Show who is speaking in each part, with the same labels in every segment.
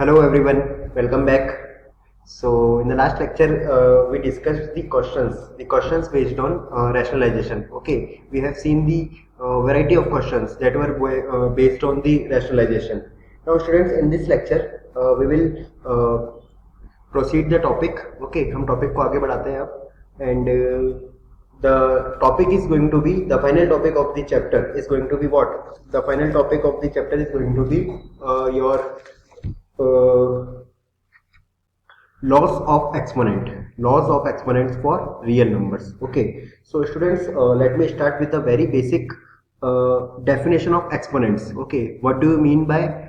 Speaker 1: Hello everyone, welcome back. So in the last lecture, we discussed the questions based on rationalization. Okay, we have seen the variety of questions that were based on the rationalization. Now students, in this lecture, we will proceed the topic. Okay, हम topic को आगे बढ़ाते हैं अब and the topic is going to be the final topic of the chapter is going to be what? The final topic of the chapter is going to be your laws of exponents for real numbers. Okay, so students, let me start with a very basic definition of exponents. Okay, what do you mean by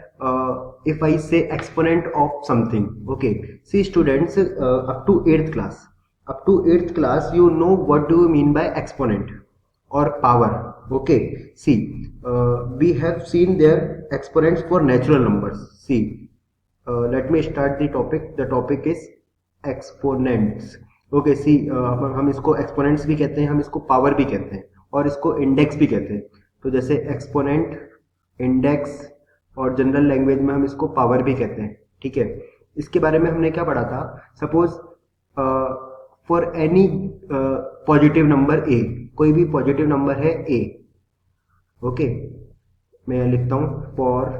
Speaker 1: if I say exponent of something? Okay, see students, up to 8th class you know what do you mean by exponent or power. Okay, see, we have seen their exponents for natural numbers. See, let me start the topic. The topic is exponents. Okay, see, हम इसको exponents भी कहते हैं, हम इसको power भी कहते हैं और इसको index भी कहते हैं. तो जैसे exponent, index और जनरल लैंग्वेज में हम इसको power भी कहते हैं. ठीक है, इसके बारे में हमने क्या पढ़ा था? Suppose for any positive number a, कोई भी पॉजिटिव नंबर है a. ओके, मैं लिखता हूँ for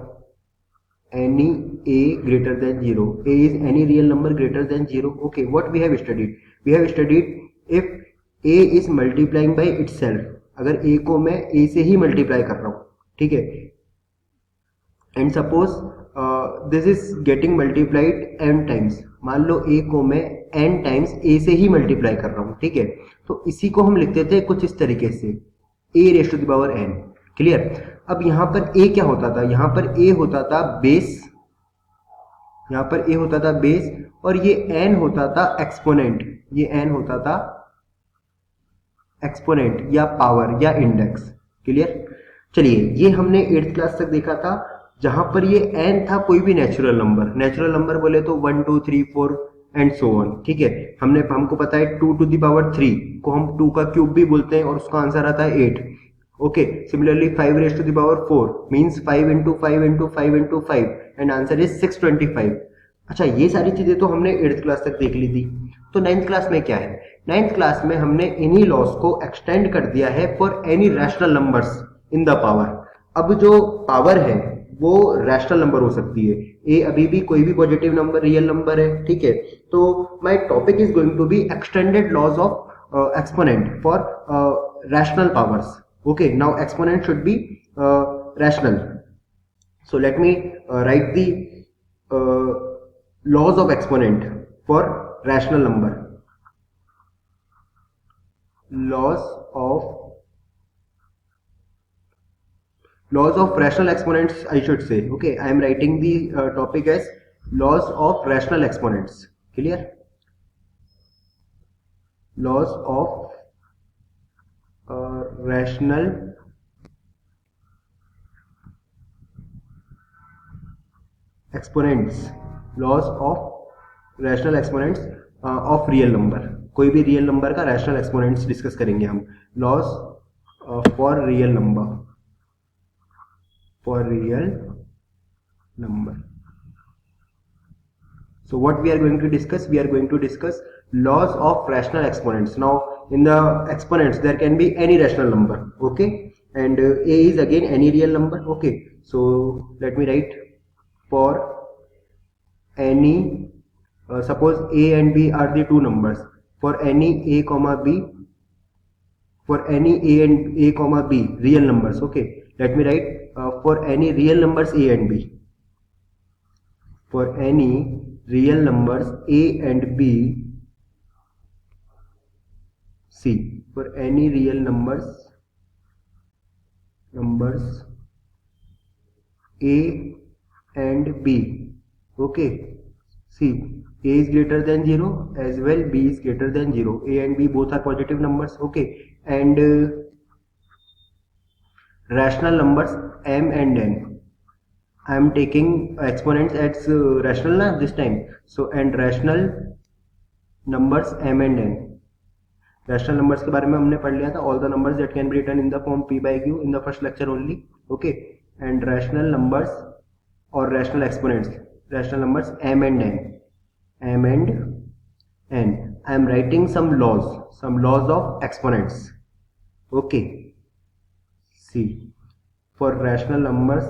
Speaker 1: any a greater than 0. A is any real number greater than 0. Okay, what we have studied? We have studied if a is multiplying by itself. अगर a को मैं a से ही multiply कर रहा हूँ, ठीक है, and suppose this is getting multiplied n times. मान लो a को मैं n times a से ही multiply कर रहा हूँ, ठीक है, तो इसी को हम लिखते थे कुछ इस तरीके से a raised to the power n. Clear? अब यहां पर a क्या होता था? यहां पर a होता था बेस, यहां पर a होता था बेस और ये n होता था एक्सपोनेंट. ये n होता था एक्सपोनेंट या पावर या इंडेक्स. क्लियर? चलिए, ये हमने 8th क्लास तक देखा था जहां पर ये n था कोई भी नेचुरल नंबर बोले तो 1 2 3 4 एंड सो ऑन. ठीक है, हमको पता है 2 to the power 3 को हम 2 का क्यूब भी बोलते हैं और उसका आंसर आता है 8. Okay, similarly 5 raised to the power 4 means 5 into 5 into 5 into 5 and answer is 625. अच्छा, ये सारी चीजें तो हमने 8th क्लास तक देख ली थी. तो 9th क्लास में क्या है? 9th क्लास में हमने इन्हीं लॉस को एक्सटेंड कर दिया है for any rational numbers in the power. अब जो पावर है वो रैशनल नंबर हो सकती है. ए अभी भी कोई भी पॉजिटिव नंबर रियल नंबर है. ठीक है, तो my topic is going to be extended laws of exponent for rational powers. Okay, now exponent should be rational. So let me write the laws of exponent for rational number. Laws of rational exponents, I should say. Okay, I am writing the topic as laws of rational exponents. Clear? Laws of rational exponents. Laws of rational exponents of real number. कोई भी real number का rational exponents discuss करेंगे हम. Loss for real number. So what we are going to discuss? We are going to discuss laws of rational exponents. Now in the exponents there can be any rational number. Okay, and a is again any real number. Okay, so let me write for any suppose a and b are the two numbers. For any a comma b, for any a and a comma b real numbers. Okay, let me write for any real numbers a and b. For any real numbers a and b, c. For any real numbers a and b. Okay, see, a is greater than 0 as well, b is greater than 0. A and b both are positive numbers. Okay, and rational numbers m and n. I am taking exponents as rational na this time. So and rational numbers m and n. Rational numbers के बारे में हमने पढ़ लिया था. All the numbers that can be written in the form p by q in the first lecture only. Okay, and rational numbers or rational exponents rational numbers m and n, m and n. I am writing some laws of exponents. Okay, see, for rational numbers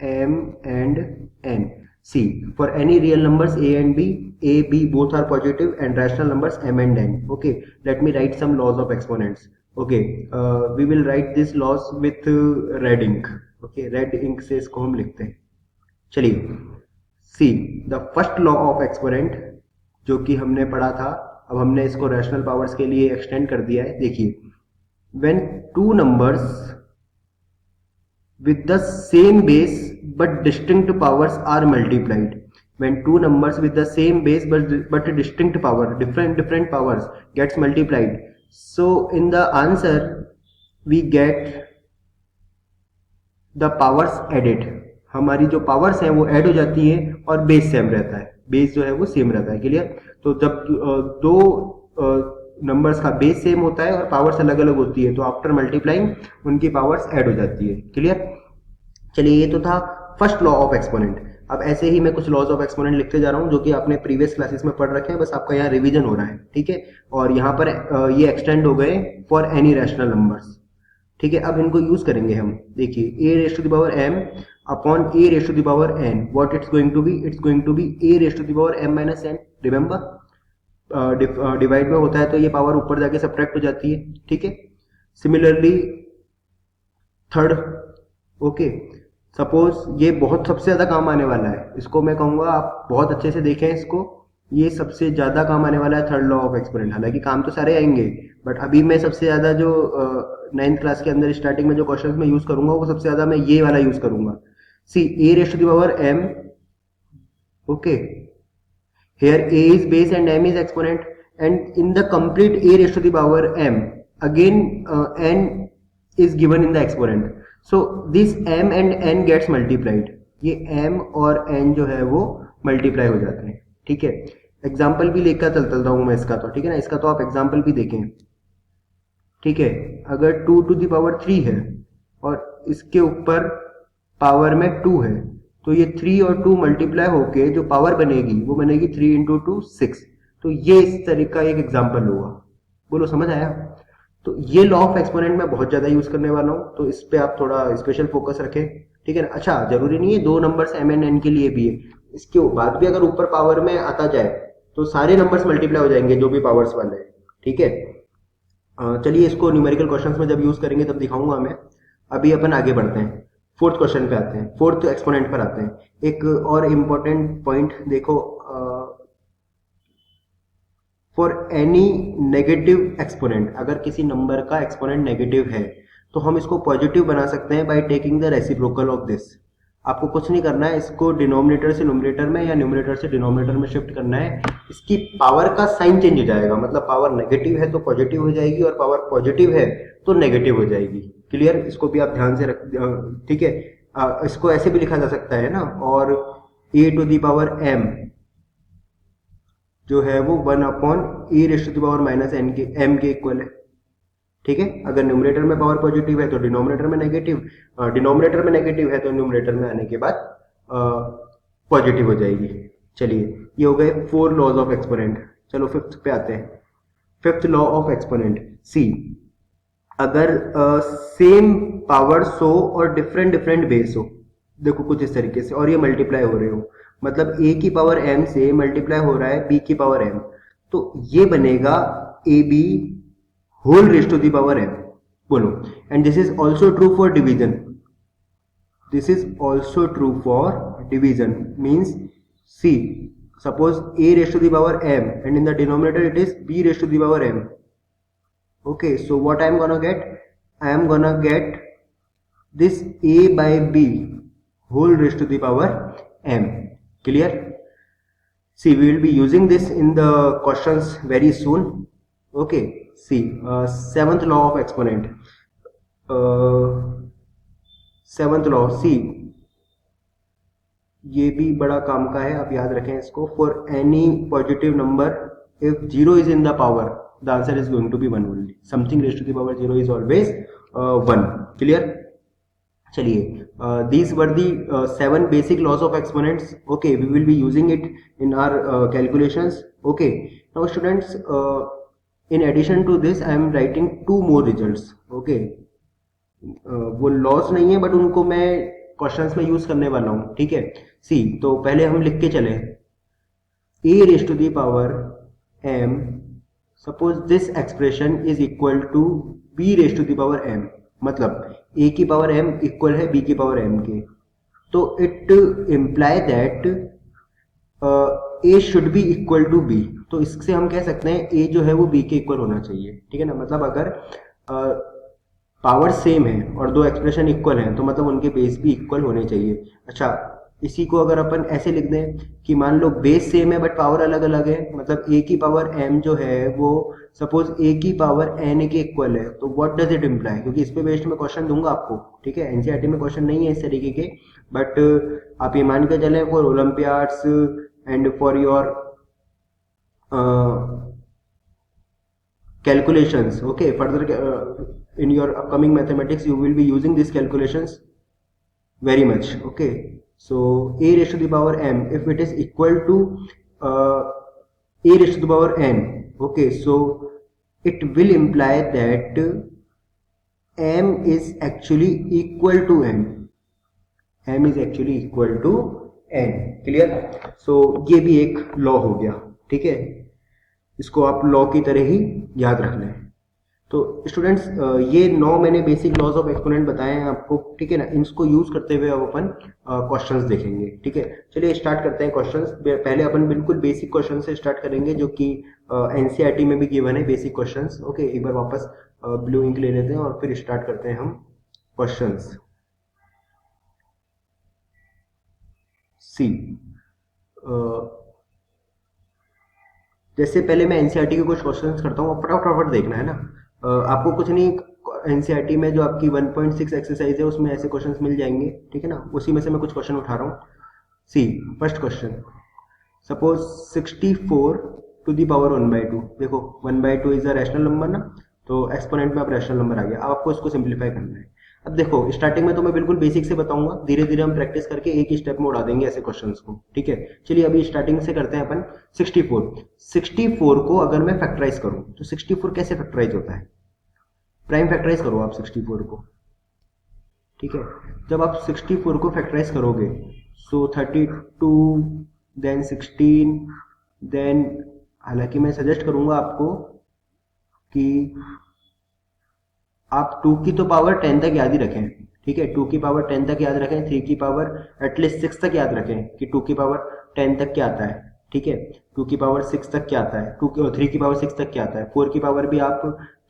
Speaker 1: m and n. See, for any real numbers a and b, a, b both are positive, and rational numbers m and n. Okay, let me write some laws of exponents. Okay, we will write these laws with red ink. Okay, red ink से इसको हम लिखते हैं. चलिए, see the first law of exponent जो कि हमने पढ़ा था, अब हमने इसको रैशनल पावर्स के लिए एक्सटेंड कर दिया है. देखिए, when two numbers with the same base but distinct powers are multiplied, when two numbers with the same base but distinct power, different powers gets multiplied, so in the answer we get the powers added. हमारी जो powers हैं वो add हो जाती है और base same रहता है, बेस जो है वो सेम रहता है. क्लियर? तो जब दो नंबर्स का बेस सेम होता है और पावर्स अलग अलग होती है, तो आफ्टर मल्टीप्लाइंग उनकी पावर्स ऐड हो जाती है. क्लियर? चलिए, ये तो था फर्स्ट लॉ ऑफ एक्सपोनेंट. अब ऐसे ही मैं कुछ लॉज ऑफ एक्सपोनेंट लिखते जा रहा हूं जो कि आपने प्रीवियस क्लासेस में पढ़ रखे हैं, बस आपका यहाँ रिवीजन हो रहा है. ठीक है, और यहाँ पर ये एक्सटेंड हो गए फॉर एनी रैशनल नंबर्स. ठीक है, अब इनको यूज करेंगे हम. देखिए, a raise to the power m upon a raise to the power n, what it's going to be? It's going to be a raise to the power m minus n. Remember, divide में होता है तो ये power ऊपर जाके subtract हो जाती है. ठीक है, सिमिलरली थर्ड. ओके, सपोज ये बहुत सबसे ज्यादा काम आने वाला है, इसको मैं कहूंगा आप बहुत अच्छे से देखें इसको. ये सबसे ज्यादा काम आने वाला है, थर्ड लॉ ऑफ एक्सपोनेंट. हालांकि काम तो सारे आएंगे, बट अभी मैं सबसे ज्यादा जो 9th क्लास के अंदर स्टार्टिंग में जो क्वेश्चंस में यूज करूंगा वो सबसे ज्यादा मैं ये वाला यूज करूंगा. See, a raise to the power m. Okay, here a is base and m is exponent, and in the complete a raised to the power m, again n is given in the exponent, so this m and n gets multiplied. ये m और n जो है वो multiply हो जाते हैं. ठीक है, एग्जाम्पल भी लेकर चलता हूँ मैं इसका. तो ठीक है ना, इसका तो आप एग्जाम्पल भी देखें. ठीक है, अगर 2 टू द पावर 3 है और इसके ऊपर पावर में 2 है, तो ये 3 और 2 मल्टीप्लाई होके जो पावर बनेगी वो बनेगी 3 इंटू 2 6. तो ये इस तरीके का एक एग्जाम्पल होगा. बोलो, समझ आया? तो ये लॉ ऑफ एक्सपोनेंट मैं बहुत ज्यादा यूज करने वाला हूँ, तो इस पे आप थोड़ा स्पेशल फोकस रखें. ठीक है ना? अच्छा, जरूरी नहीं है दो नंबर्स m एंड n के लिए भी है, इसके बाद भी अगर ऊपर पावर में आता जाए तो सारे नंबर्स मल्टीप्लाई हो जाएंगे जो भी पावर्स वाले हैं. ठीक है, चलिए इसको न्यूमेरिकल क्वेश्चंस में जब यूज करेंगे तब दिखाऊंगा मैं. अभी अपन आगे बढ़ते हैं, फोर्थ क्वेश्चन पे आते हैं, फोर्थ एक्सपोनेंट पर आते हैं. एक और इम्पोर्टेंट पॉइंट देखो, फॉर एनी नेगेटिव एक्सपोनेंट, अगर किसी नंबर का एक्सपोनेंट नेगेटिव है तो हम इसको पॉजिटिव बना सकते हैं by taking the reciprocal of this. आपको कुछ नहीं करना है, इसको डिनोमिनेटर से न्यूमरेटर में या न्यूमरेटर से डिनोमिनेटर में शिफ्ट करना है. इसकी पावर का साइन चेंज हो जाएगा, मतलब पावर नेगेटिव है तो पॉजिटिव हो जाएगी और पावर पॉजिटिव है तो नेगेटिव हो जाएगी. क्लियर? इसको भी आप ध्यान से रख. ठीक है, इसको ऐसे भी लिखा जा सकता है ना, और a to the power m जो है वो 1 upon a raise to the power minus n के m के इक्वल है. ठीक है, अगर न्यूमरेटर में पावर पॉजिटिव है तो डिनोमिनेटर में नेगेटिव, डिनोमिनेटर में नेगेटिव है तो न्यूमरेटर में आने के बाद पॉजिटिव हो जाएगी. चलिए, ये हो गए 4 लॉज ऑफ एक्सपोनेंट. चलो फिफ्थ पे आते हैं. फिफ्थ लॉ ऑफ एक्सपोनेंट, सी, अगर सेम पावर्स हो और डिफरेंट बेस हो, देखो कुछ इस तरीके से, और ये मल्टीप्लाई हो रहे हो, मतलब a की पावर m से मल्टीप्लाई हो रहा है b की पावर m, तो ये बनेगा ab whole raise to the power m. बोलो, and this is also true for division. This is also true for division means, see, suppose a raise to the power m and in the denominator it is b raise to the power m. Okay, so what I am gonna get? I am gonna get this a by b whole raised to the power m. Clear? See, we will be using this in the questions very soon. Okay, see, seventh law of exponent. Seventh law, see, ये भी बड़ा काम का है, आप याद रखें इसको. For any positive number, if 0 is in the power, the answer is going to be 1 only. Something raised to the power 0 is always 1. Clear? चलिए, these were the 7 basic laws of exponents. Okay, we will be using it in our calculations. Okay, now students, in addition to this I am writing 2 more results. Okay, वो loss नहीं है but उनको मैं questions में use करने वाला हूँ. ठीक है, सी तो पहले हम लिख के चले a raised to the power m. Suppose this expression is equal to b raised to the power m. मतलब a की पावर m इक्वल है b की पावर m के, तो it imply that a should be equal to b. तो इससे हम कह सकते हैं a जो है वो b के इक्वल होना चाहिए. ठीक है ना, मतलब अगर पावर सेम है और दो एक्सप्रेशन इक्वल हैं तो मतलब उनके बेस भी इक्वल होने चाहिए. अच्छा, इसी को अगर अपन ऐसे लिख दें कि मान लो बेस सेम है बट पावर अलग अलग है, मतलब a की पावर m जो है वो सपोज a की पावर n के इक्वल है, तो व्हाट डज इट इम्प्लाई? क्योंकि इस पे बेस्ड मैं क्वेश्चन दूंगा आपको. ठीक है, एनसीईआरटी में क्वेश्चन नहीं है इस तरीके के, बट आप ये मान के चलें for Olympiads and for your calculations. Okay, further in your upcoming mathematics you will be using these calculations very much. Okay, so a raised to the power m, if it is equal to a raised to the power n, okay, so it will imply that m is actually equal to n. m is actually equal to n. Clear? So ये भी एक law हो गया. ठीक है, इसको आप law की तरह ही याद रख लें. तो स्टूडेंट्स, ये 9 मैंने बेसिक लॉज ऑफ एक्सपोनेंट बताए हैं आपको. ठीक है ना, इनको यूज करते हुए अब अपन क्वेश्चंस देखेंगे. ठीक है, चलिए स्टार्ट करते हैं क्वेश्चंस. पहले अपन बिल्कुल बेसिक क्वेश्चन से स्टार्ट करेंगे जो कि एनसीईआरटी में भी गिवन है, बेसिक क्वेश्चंस. ओके, एक बार वापस ब्लू इंक ले लेते हैं और फिर स्टार्ट करते हैं हम क्वेश्चंस. सी, जैसे पहले मैं एनसीईआरटी के कुछ क्वेश्चंस करता हूँ, फटाफट देखना है ना. आपको कुछ नहीं, एनसीईआरटी में जो आपकी 1.6 एक्सरसाइज है उसमें ऐसे क्वेश्चंस मिल जाएंगे. ठीक है ना, उसी में से मैं कुछ क्वेश्चन उठा रहा हूँ. See, first question, suppose 64 to the power 1/2. देखो 1/2 इज अ रैशनल नंबर ना, तो एक्सपोनेंट में अब रैशनल नंबर आ गया. अब आपको इसको सिंप्लीफाई करना है. अब देखो स्टार्टिंग में तो मैं बिल्कुल बेसिक से बताऊंगा, धीरे धीरे हम प्रैक्टिस करके एक ही स्टेप में उड़ा देंगे ऐसे क्वेश्चंस को. ठीक है, चलिए अभी स्टार्टिंग से करते हैं अपन. 64 को अगर मैं फैक्टराइज करूं तो 64 कैसे फैक्टराइज होता है? प्राइम फैक्टराइज करो आप 64 को. ठीक है, जब आप 64 को फैक्टराइज करोगे सो 32 देन 16 देन, हालांकि मैं सजेस्ट करूंगा आपको कि आप 2 की तो पावर 10 तक याद ही रखें. ठीक है, 2 की पावर 10 तक याद रखें, 3 की पावर एटलीस्ट 6 तक याद रखें कि 2 की पावर 10 तक क्या आता है. ठीक है, 2 की पावर 6 तक क्या आता है, 3 की पावर 6 तक क्या आता है, 4 की पावर भी आप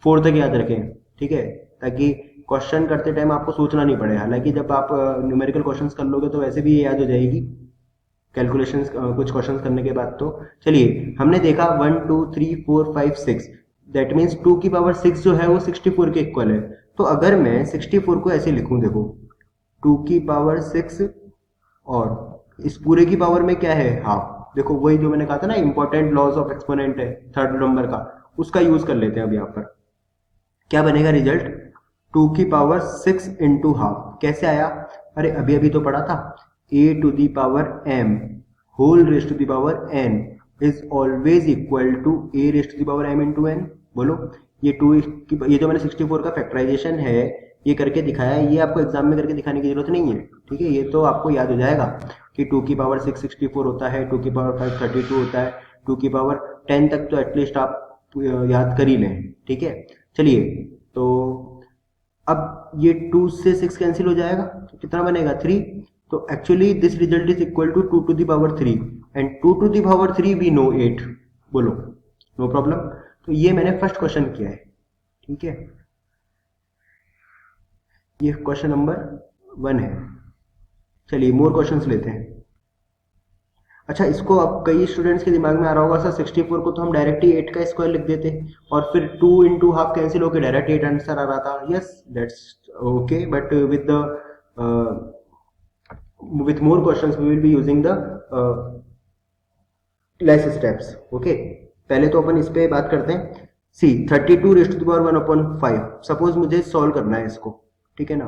Speaker 1: 4 तक याद रखें. ठीक है, ताकि क्वेश्चन करते टाइम आपको सोचना नहीं पड़े. हालांकि जब आप न्यूमेरिकल क्वेश्चंस कर लोगे तो वैसे भी ये याद हो जाएगी कैलकुलेशंस कुछ क्वेश्चंस करने के बाद. तो चलिए, हमने देखा 1 2 3 4 5 6, दैट मीन्स 2 की पावर 6 जो है वो 64 के इक्वल है. तो अगर मैं 64 को ऐसे लिखूं, देखो 2 की पावर 6 और इस पूरे की पावर में क्या है, हाफ. देखो वही जो मैंने कहा था ना, इंपॉर्टेंट लॉज ऑफ एक्सपोनेंट है थर्ड नंबर का, उसका यूज कर लेते हैं. अब यहाँ पर क्या बनेगा रिजल्ट? 2 की पावर 6 इंटू हाफ. कैसे आया? अरे अभी अभी तो पढ़ा था, a to the power m whole raise to the power n is always equal to a raise to the power m into n. बोलो, ये 2 ये जो मैंने 64 का फैक्टराइजेशन है ये करके दिखाया है, ये आपको एग्जाम में करके दिखाने की जरूरत नहीं है. ठीक है, ये तो आपको याद हो जाएगा कि 2 की पावर 6 64 होता है, 2 की पावर 5 32 होता है, 2 की पावर 10 तक तो एटलीस्ट आप याद कर ही लें. ठीक है, चलिए, तो अब ये 2 से 6 कैंसिल हो जाएगा तो कितना बनेगा? 3. तो actually this result is equal to 2 to the power 3 and 2 to the power 3 we know 8. बोलो, नो प्रॉब्लम. तो ये मैंने फर्स्ट क्वेश्चन किया है. ठीक है, ये क्वेश्चन नंबर 1 है. चलिए मोर क्वेश्चंस लेते हैं. अच्छा, इसको अब कई स्टूडेंट्स के दिमाग में आ रहा होगा सर 64 को तो हम डायरेक्ट ही 8 का स्क्वायर लिख देते और फिर 2 इंटू हाफ कैंसिल होकर डायरेक्ट 8 आंसर आ रहा था. Yes, that's okay, but with more questions we will be using the less steps. Okay, पहले तो अपन इस पे बात करते हैं. See 32 raise to the power 1/5. Suppose मुझे सॉल्व करना है इसको. ठीक है ना,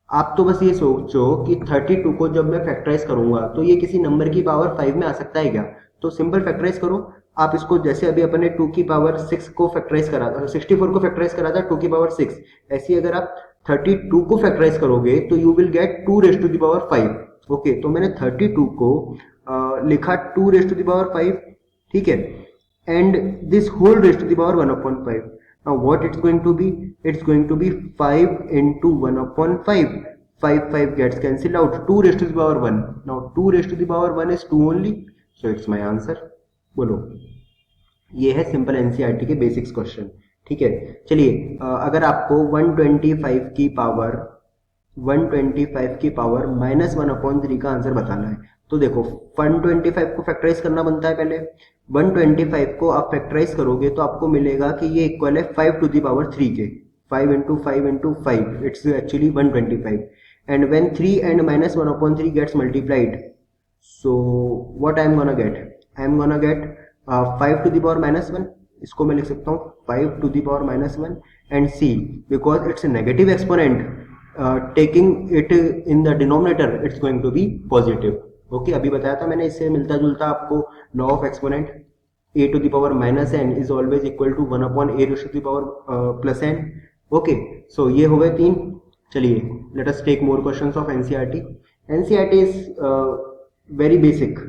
Speaker 1: आप तो बस ये सोचो कि 32 को जब मैं फैक्टराइज करूंगा तो ये किसी नंबर की पावर 5 में आ सकता है क्या? तो सिंपल फैक्टराइज करो आप इसको, जैसे अभी अपन ने 2 की पावर 6 को फैक्टराइज करा था, 64 को फैक्टराइज करा था 2 की पावर 6, ऐसे अगर आप 32 को फैक्टराइज करोगे तो you will get 2 raise to the power 5। Okay, तो मैंने 32 को लिखा 2 रेज टू द पावर 5, ठीक है, and this whole raised to the power 1 upon 5. Now what it's going to be? It's going to be 5 into 1 upon 5. 5 gets cancelled out. 2 raised to the power 1. Now 2 raised to the power 1 is 2 only. So it's my answer. बोलो, ये है simple NCERT के basics question. ठीक है, चलिए अगर आपको 125 की पावर -1/3 का आंसर बताना है तो देखो 125 को फैक्टराइज करना बनता है पहले। 125 को आप फैक्टराइज करोगे तो आपको मिलेगा कि ये इक्वल है 5 टू द पावर 3 के। 5 into 5 into 5, it's actually 125. And when 3 and -1/3 gets multiplied, so what I'm gonna get? I'm gonna get 5 to the power -1. इसको मैं लिख सकता हूँ 5 to the power -1, and C, because it's a negative exponent, taking it in the denominator, it's going to be positive. Okay, अभी बताया था मैंने, इससे मिलता जुलता आपको law of exponent, a to the power -n is always equal to 1 upon a raised to the power plus n. Okay, so ये हो गए 3। चलिए let us take more questions of NCERT. NCERT is very basic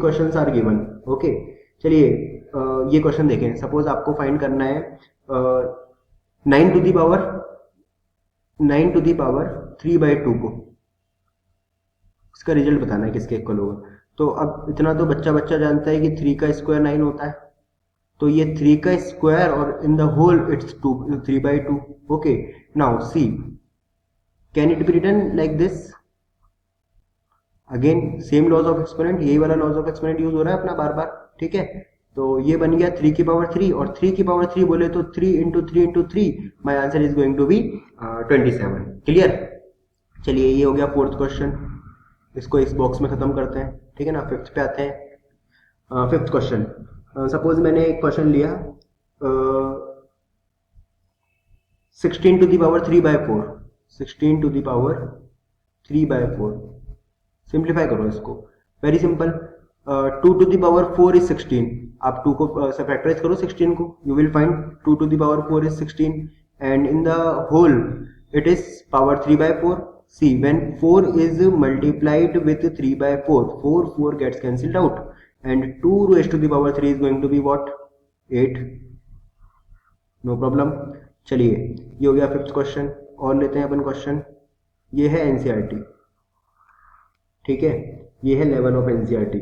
Speaker 1: questions are given. Okay, चलिए ये question देखें। Suppose आपको find करना है 9 टू द पावर 3/2 को, इसका रिजल्ट बताना है किसके इक्वल होगा। तो अब इतना तो बच्चा जानता है कि 3 का स्क्वायर 9 होता है, तो ये 3 का स्क्वायर और in the whole it's 3/2। Okay, now see, can it be written like this? Again same laws of exponent, यही वाला लॉज ऑफ एक्सपोनेंट यूज हो रहा है अपना बार बार। ठीक है, तो ये बन गया 3 की पावर 3, और 3 की पावर 3 बोले तो 3 into 3 into 3, my answer is going to be 27। Clear? चलिए ये हो गया फोर्थ क्वेश्चन, इसको इस बॉक्स में खत्म करते हैं। ठीक है ना, फिफ्थ पे आते हैं। फिफ्थ क्वेश्चन, सपोज मैंने एक क्वेश्चन लिया 16 to the power 3/4, 16 to the power 3/4। Simplify करो इसको, very simple. 2 to the power 4 is 16। आप 2 को फैक्टराइज करो 16 को, you will find 2 to the power 4 is 16, and in the whole it is power 3/4। See, when 4 is multiplied with 3/4, 4 gets cancelled out, and 2 raised to the power 3 is going to be what? 8. No problem. चलिए ये हो गया fifth question. और लेते हैं अपन question, ये है NCERT. ठीक है, ये है level of NCERT.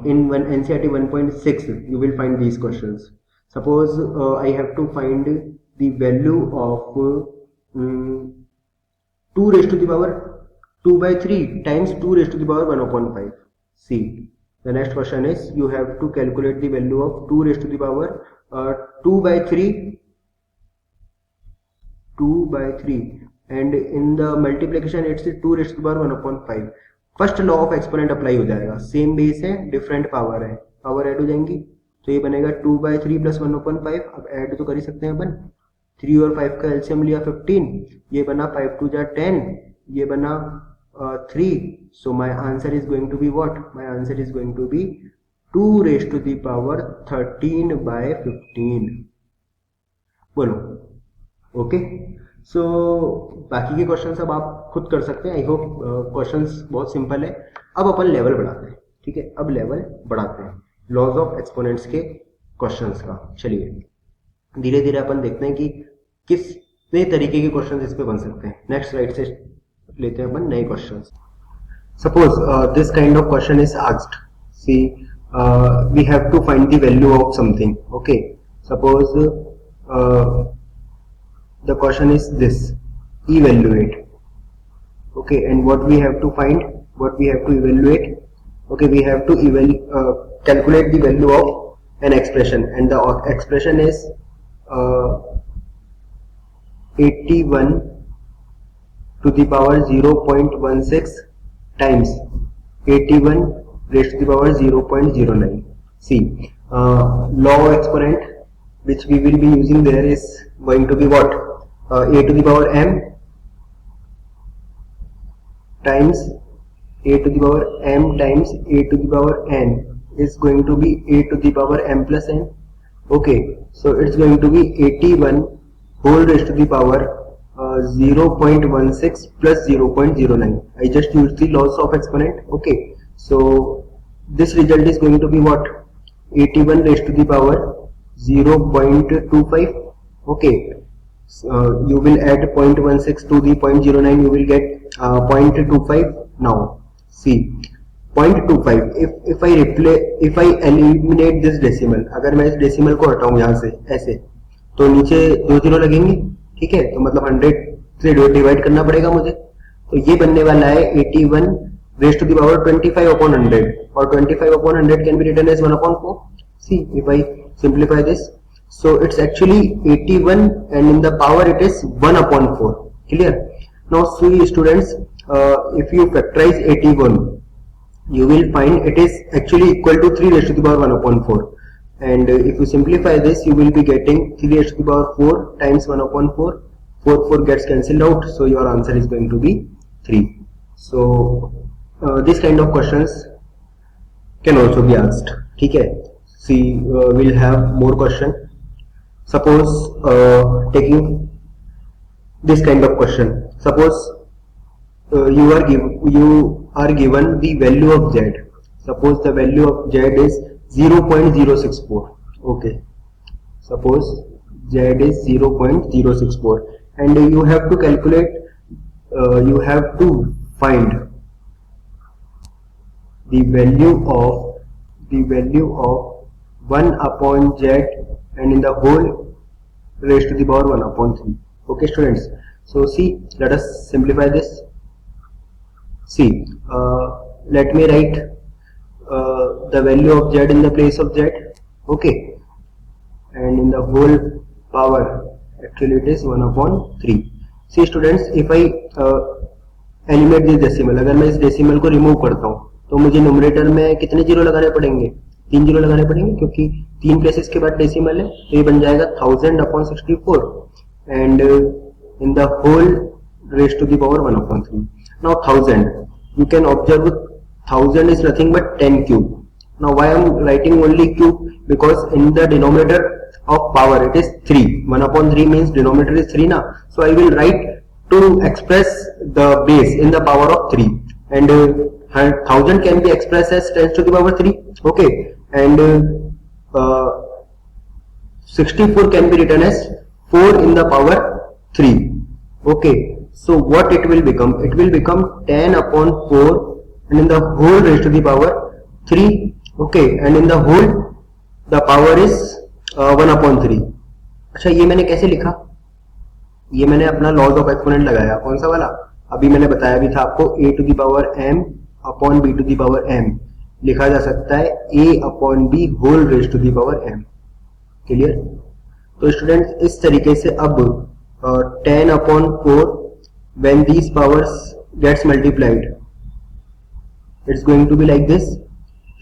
Speaker 1: in NCERT 1.6 you will find these questions. Suppose I have to find the value of 2 raised to the power 2/3 times 2 raised to the power 1/5. See, the next question is you have to calculate the value of 2 raised to the power 2/3 and in the multiplication it's 2 raised to the power 1/5. First law of exponent apply हो जाएगा, same base है different power है, power add हो जाएंगी तो ये बनेगा 2/3 + 1/5। अब ऐड तो कर ही सकते हैं अपन, 3 और 5 का एलसीएम लिया 15, ये बना 5 2 = 10, ये बना 3। So my answer is going to be what? My answer is going to be 2 raised to the power 13/15। बोलो ओके। सो बाकी के क्वेश्चंस अब आप खुद कर सकते हैं। आई होप क्वेश्चंस बहुत सिंपल है। अब अपन लेवल बढ़ाते हैं, ठीक है, अब लेवल बढ़ाते हैं लॉज ऑफ एक्सपोनेंट्स के क्वेश्चंस का। चलिए धीरे धीरे अपन देखते हैं कि किस नए तरीके के क्वेश्चंस इस पे बन सकते हैं। नेक्स्ट स्लाइड से लेते हैं अपन नए questions. Suppose this kind of question is asked, see we have to find the value of something. Okay, suppose the question is this, evaluate. Okay, and what we have to find, what we have to evaluate? Okay, we have to calculate the value of an expression, and the expression is 81 to the power 0.16 times 81 raised to the power 0.09. See, law of exponent which we will be using there is going to be what? A to the power m times a to the power m times a to the power n is going to be a to the power m plus n. Okay, so it's going to be 81 whole raised to the power 0.16 plus 0.09. I just used the laws of exponent. Okay, so this result is going to be what? 81 raised to the power 0.25. Okay, you will add 0.16 to the 0.09, you will get 0.25. Now see 0.25, if I eliminate this decimal, अगर मैं इस decimal को हटाऊं यहाँ से ऐसे, तो नीचे 2 जीरो लगेंगे, ठीक है, तो मतलब 100 से डिवाइड करना पड़ेगा मुझे, तो ये बनने वाला है 81 raised to the power 25 upon 100, और 25 upon 100 can be written as 1 upon 4. See, if I simplify this, so it's actually 81 and in the power it is 1 upon 4. Clear? Now see students, if you factorize 81, you will find it is actually equal to 3 raised to the power 1 upon 4. And if you simplify this, you will be getting 3 raised to the power 4 times 1 upon 4. 4 gets cancelled out, so your answer is going to be 3. So this kind of questions can also be asked. Okay, see, we'll have more question. Suppose taking this kind of question, suppose you are given the value of z. Suppose the value of z is 0.064. Okay, suppose z is 0.064, and you have to calculate, you have to find the value of 1 upon z and in the whole raised to the power 1 upon 3. Okay students, so see, let us simplify this. See, let me write the value of z in the place of z. Okay, and in the whole power, actually it is 1 upon 3. See students, if I eliminate this decimal, अगर मैं इस decimal को remove करता हूँ, तो मुझे numerator में कितने जीरो लगाने पड़ेंगे? 3 जीरो लगाने पड़ेंगे, क्योंकि 3 प्लेसेस के बाद डेसिमल है, तो ये बन जाएगा 1000 upon 64 and in the whole raised to the power 1 upon 3. Now 1000, you can observe 1000 is nothing but 10 cube. Now why I am writing only cube? Because in the denominator of power it is 3. 1 upon 3 means denominator is 3 now. So I will write to express the base in the power of 3, and 1000 can be expressed as 10 to the power 3. Okay, and 64 can be written as 4 in the power 3. Okay, so what it will become? It will become 10 upon 4 and in the whole raised to the power 3. Okay, and in the whole the power is 1 upon 3. अच्छा, ये मैंने कैसे लिखा? ये मैंने अपना laws of exponent लगाया. कौन सा वाला? अभी मैंने बताया भी था आपको, a to the power m upon b to the power m लिखा जा सकता है a upon b whole raised to the power m. Clear? तो स्टूडेंट्स, इस तरीके से अब 10 upon 4 when these powers gets multiplied, it's going to be like this.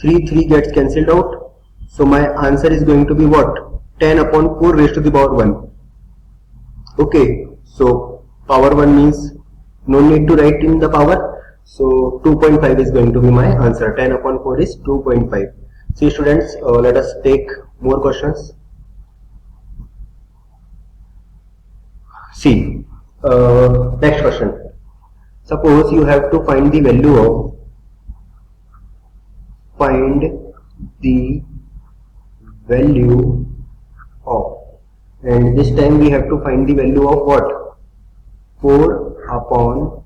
Speaker 1: 3 gets cancelled out, so my answer is going to be what? 10 upon 4 raised to the power 1. Okay, so power 1 means no need to write in the power, so 2.5 is going to be my answer. 10 upon 4 is 2.5. See students, let us take more questions. See, next question. Suppose you have to find the value of and this time we have to find the value of what? 4 upon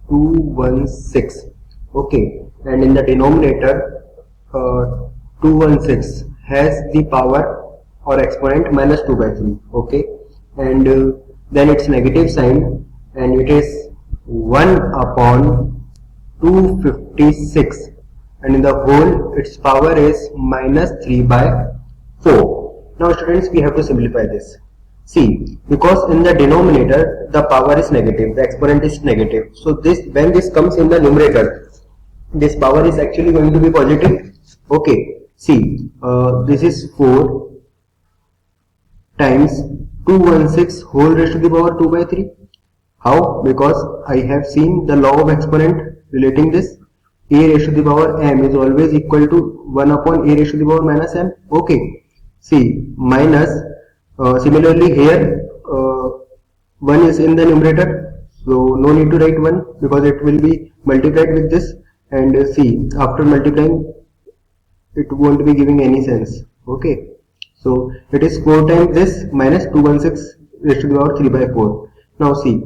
Speaker 1: 216. Okay, and in the denominator 216 has the power or exponent minus 2 by 3. Okay, and then its negative sign, and it is 1 upon 256, and in the whole its power is minus 3 by 4. Now students, we have to simplify this. See, because in the denominator the power is negative, the exponent is negative, so this, when this comes in the numerator, this power is actually going to be positive. Okay, see, this is 4 times 216 whole raised to the power 2 by 3. How? Because I have seen the law of exponent, relating this, a raised to the power m is always equal to 1 upon a raised to the power minus m. Okay, see, minus, similarly here 1 is in the numerator, so no need to write 1 because it will be multiplied with this, and see, after multiplying it won't be giving any sense. Okay, so it is 4 times this minus 216 raised to the power 3 by 4. Now see,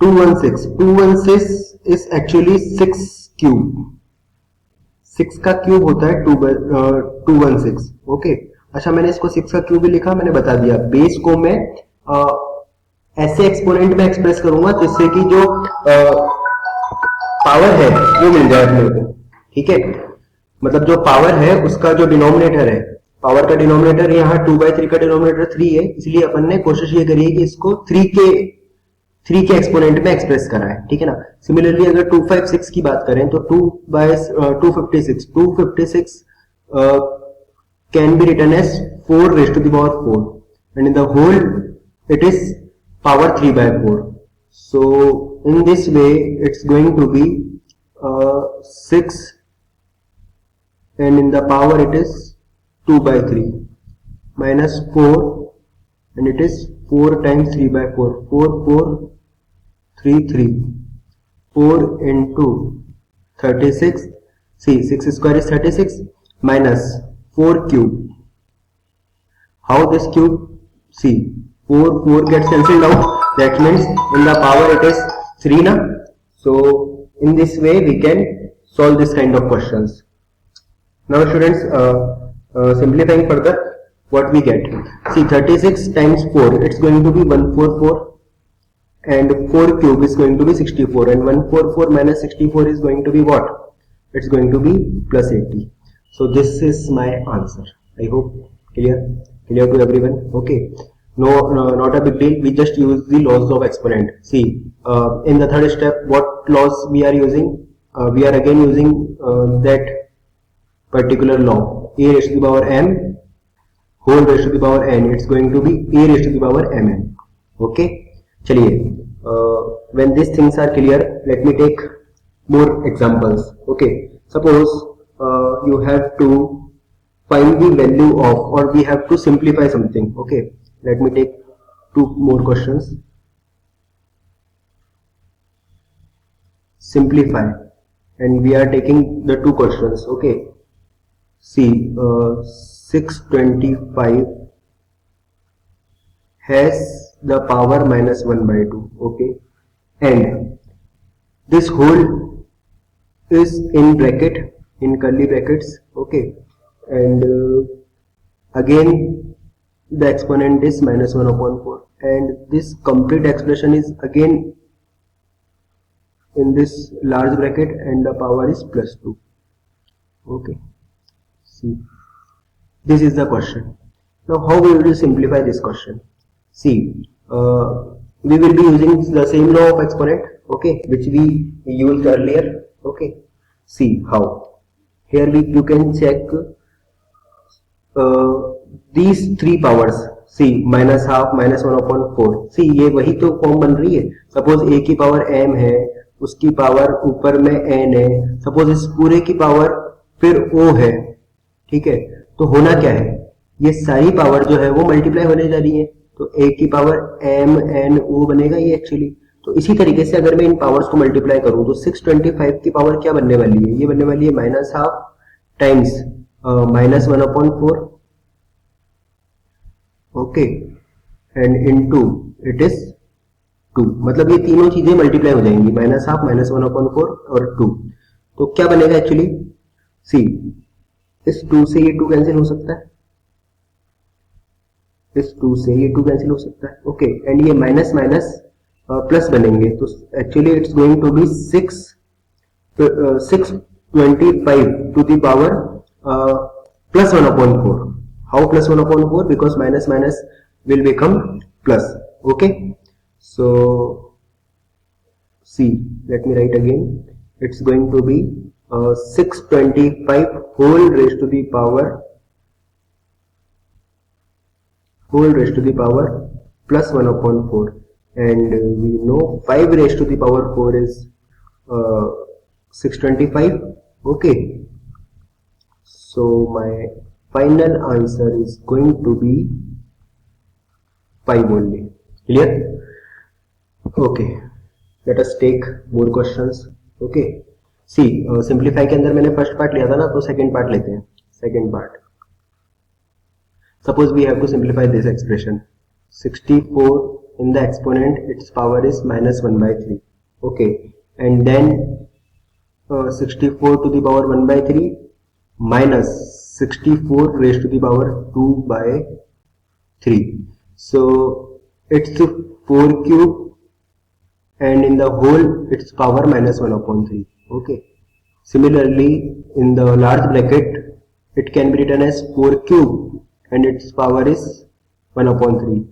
Speaker 1: 216 is actually 6 cube. 6 का cube होता है 216. Okay, अच्छा, मैंने इसको 6 का cube भी लिखा, मैंने बता दिया। बेस को मैं ऐसे एक्सपोनेंट में एक्सप्रेस करूंगा जिससे कि जो पावर है वो मिल जाए अपने को। ठीक है, मतलब जो पावर है उसका जो डिनोमिनेटर है, पावर का डिनोमिनेटर यहाँ 2/3 का डिनोमिनेटर 3 है, इसलिए अपन ने कोशिश ये करी है कि इसको 3 के एक्सपोनेंट में एक्सप्रेस करा है। ठीक है ना। सिमिलरली अगर 256 की बात करें तो 256 can be written as 4 raised to the power 4 and in the whole it is power 3/4. So in this way it's going to be 6 and in the power it is 2/3 minus 4 and it is 4 times 3/4. 4 4 3 3 4 into 36. See, 6 square is 36 minus 4 cube. How this cube? See, 4 gets cancelled out. That means in the power it is 3 na. So in this way we can solve this kind of questions. Now students, simplifying further, what we get? See, 36 times 4, it's going to be 144 and 4 cube is going to be 64 and 144 minus 64 is going to be what? It's going to be plus 80. So this is my answer. I hope clear to everyone. Okay, no, not a big deal. We just use the laws of exponent. See, in the third step, what laws we are using? We are again using that particular law, a raised to the power m whole raised to the power n. It's going to be a raised to the power mn. Okay, chaliye, when these things are clear, let me take more examples. Okay, suppose you have to find the value of, or we have to simplify something. Okay, let me take 2 more questions. Simplify, and we are taking the 2 questions. Okay, see, 625 has the power minus 1/2. Okay, and this whole is in bracket, in curly brackets. Okay, and again the exponent is minus 1 upon 4 and this complete expression is again in this large bracket and the power is plus 2. Okay, see, this is the question. Now how we will simplify this question? See, we will be using the same law of exponent, okay, which we used earlier. Okay, see how. Here you can check these 3 powers. See, minus half, minus 1 upon 4. See, ये वही तो form बन रही है. Suppose a की power m है, उसकी power ऊपर में n है, सपोज इस पूरे की पावर फिर o है. ठीक है, तो होना क्या है, ये सारी पावर जो है वो मल्टीप्लाई होने जा रही है, तो a की पावर m n o बनेगा ये एक्चुअली. तो इसी तरीके से अगर मैं इन पावर्स को मल्टीप्लाई करूं तो 625 की पावर क्या बनने वाली है, ये बनने वाली है minus half times minus 1 upon 4. Okay, and into it is 2. मतलब ये तीनों चीजें मल्टीप्लाई हो जाएंगी, माइनस हाफ, माइनस 1 upon 4 और 2. तो क्या बनेगा एक्चुअली? सी, इस 2 से ये 2 कैंसिल हो सकता है, इस 2 से ये 2 कैंसिल हो सकता है. ओके, एंड ये माइनस माइनस प्लस बनेंगे, तो actually it's going to be 625 to the power plus 1 upon 4. How plus 1 upon 4? Because minus minus will become plus. Okay, so see, let me write again. It's going to be 625 whole raised to the power plus 1 upon 4. and we know 5 raised to the power 4 is 625. Okay, so my final answer is going to be 5 only. Clear? Okay, let us take more questions. Okay, see, simplify के अंदर मैंने first part लिया था ना, तो second part लेते हैं. Second part. Suppose we have to simplify this expression. 64 in the exponent, its power is minus 1 by 3. Okay, and then 64 to the power 1 by 3 minus 64 raised to the power 2 by 3. So it's 4 cube, and in the whole its power minus 1 upon 3. Okay. Similarly, in the large bracket, it can be written as 4 cube and its power is 1 upon 3.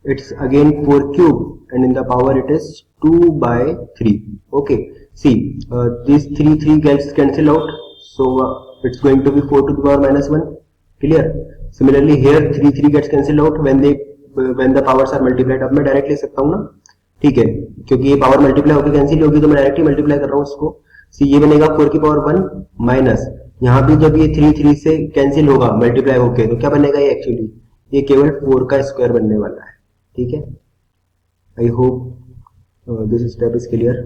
Speaker 1: It's again 4 cube and in the power it is 2 by 3. Okay. See, these 3 gets cancelled out. So it's going to be 4 to the power minus 1. Clear? Similarly, here 3 gets cancelled out when the powers are multiplied. अब मैं direct ले सकता हूँ ना, ठीक है, क्योंकि ये पावर मल्टीप्लाई होकर कैंसिल होगी तो मैं डायरेक्टली मल्टीप्लाई कर रहा हूँ उसको. सी ये बनेगा 4 की पावर 1 माइनस, यहाँ भी जब ये 3 से कैंसिल होगा मल्टीप्लाई होके तो क्या बनेगा, ये एक्चुअली ये केवल 4 का स्क्वायर बनने वाला है. ठीक है, I hope this step is clear.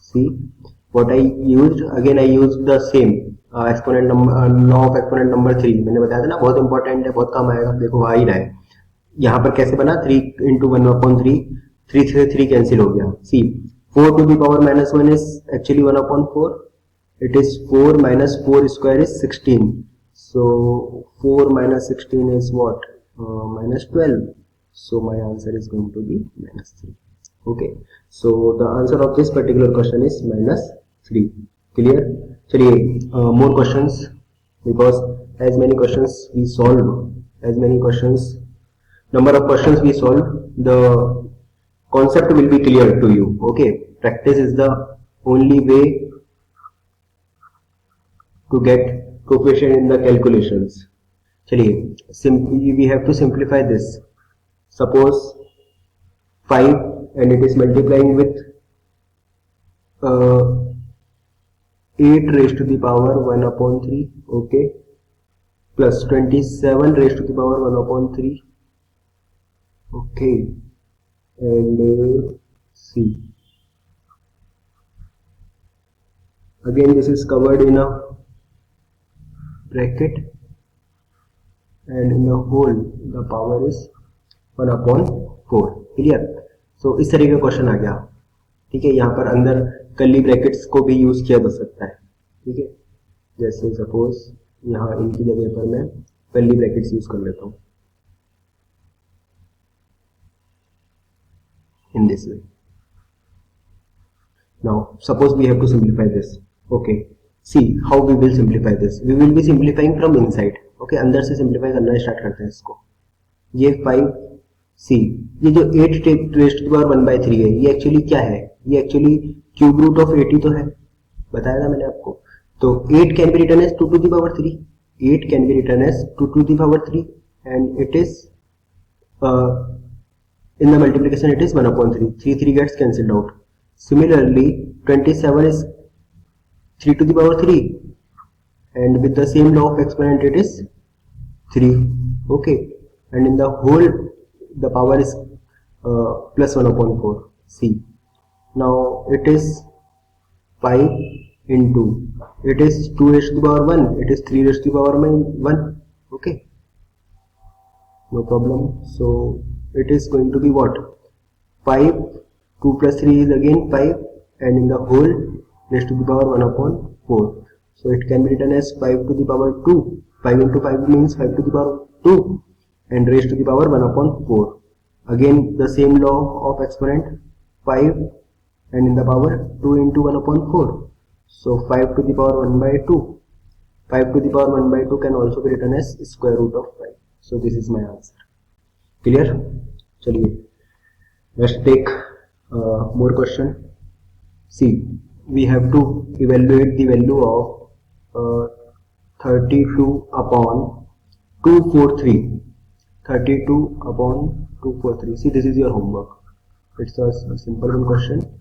Speaker 1: See what I used, again I used the same exponent number, law of exponent number 3. मैंने बताया था ना, बहुत इंपॉर्टेंट है, बहुत काम आएगा. देखो आ ही रहा है. यहाँ पर कैसे बना, 3 इंटू 1 अपॉन 3, 3 से 3 कैंसिल हो गया. See 4 to the power minus 1 is actually 1 upon 4. It is 4 minus 4 square is 16. So 4 minus 16 is what, minus 12. So my answer is going to be minus 3. Okay, so the answer of this particular question is minus 3. Clear? चलिए more questions, because as many questions we solve, as many questions, number of questions we solve, the concept will be clear to you. Okay, practice is the only way to get proficient in the calculations. चलिए simply we have to simplify this. Suppose 5 and it is multiplying with 8 raised to the power 1 upon 3. Okay, plus 27 raised to the power 1 upon 3. Okay, and see, again this is covered in a bracket and in the whole the power is 1 upon 4. Clear? सो इस तरीके का question आ गया. ठीक है, यहाँ पर अंदर curly brackets को भी यूज किया जा सकता है. ठीक है, जैसे सपोज यहाँ इनकी जगह पर मैं कर्ली ब्रैकेट्स यूज कर लेता हूँ in this way. Now suppose we have to simplify this. Okay, see how we will simplify this. We will be simplifying from inside. Okay, अंदर से सिंप्लीफाई करना स्टार्ट करते हैं इसको. ये 5 सी, ये जो 8 raised to the power 1 by 3 है, ये एक्चुअली क्या है, ये एक्चुअली क्यूब रूट ऑफ 8 ही तो है, बताया था मैंने आपको. तो 8 can be written as 2 to the power 3. 8 can be written as 2 to the power 3 and it is in the multiplication it is 1 upon 3. 3 gets cancelled out. Similarly 27 is 3 to the power 3 and with the same law of exponent it is 3. Okay, and in the whole the power is plus 1 upon 4. See, now it is 5 into, it is 2 raised to the power 1, it is 3 raised to the power 1. Okay, no problem. So it is going to be what, 5, 2 plus 3 is again 5 and in the whole raised to the power 1 upon 4. So it can be written as 5 to the power 2. 5 into 5 means 5 to the power 2 and raised to the power 1 upon 4. Again the same law of exponent, 5 and in the power 2 into 1 upon 4. So 5 to the power 1 by 2. 5 to the power 1 by 2 can also be written as square root of 5. So this is my answer. Clear? चलिए let's take more question. See, we have to evaluate the value of 32 upon 243. 32 upon 243. See, this is your homework. It's a simple one question.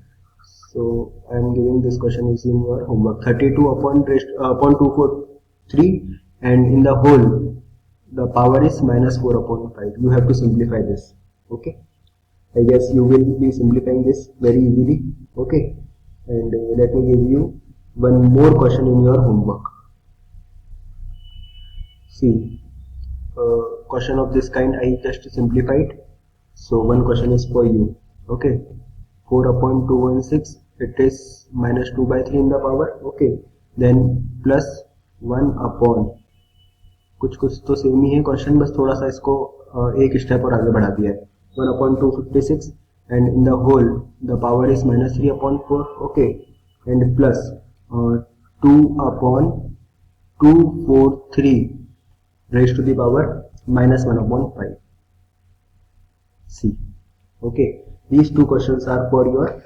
Speaker 1: So I am giving this question is in your homework. 32 upon 243, and in the whole the power is minus 4 upon 5. You have to simplify this. Okay. I guess you will be simplifying this very easily. Okay. And let me give you one more question in your homework. See, question of this kind I just simplified. So one question is for you. Okay. 4 upon 216, it is minus 2 by 3 in the power. Okay. Then plus 1 upon, कुछ कुछ तो same ही है question, बस थोड़ा सा इसको एक step और आगे बढ़ा दिया है. 1 upon 256, and in the whole the power is minus 3 upon 4. Okay. And plus 2 upon 243 raised to the power minus 1 upon 5. C. Okay. These two questions are for your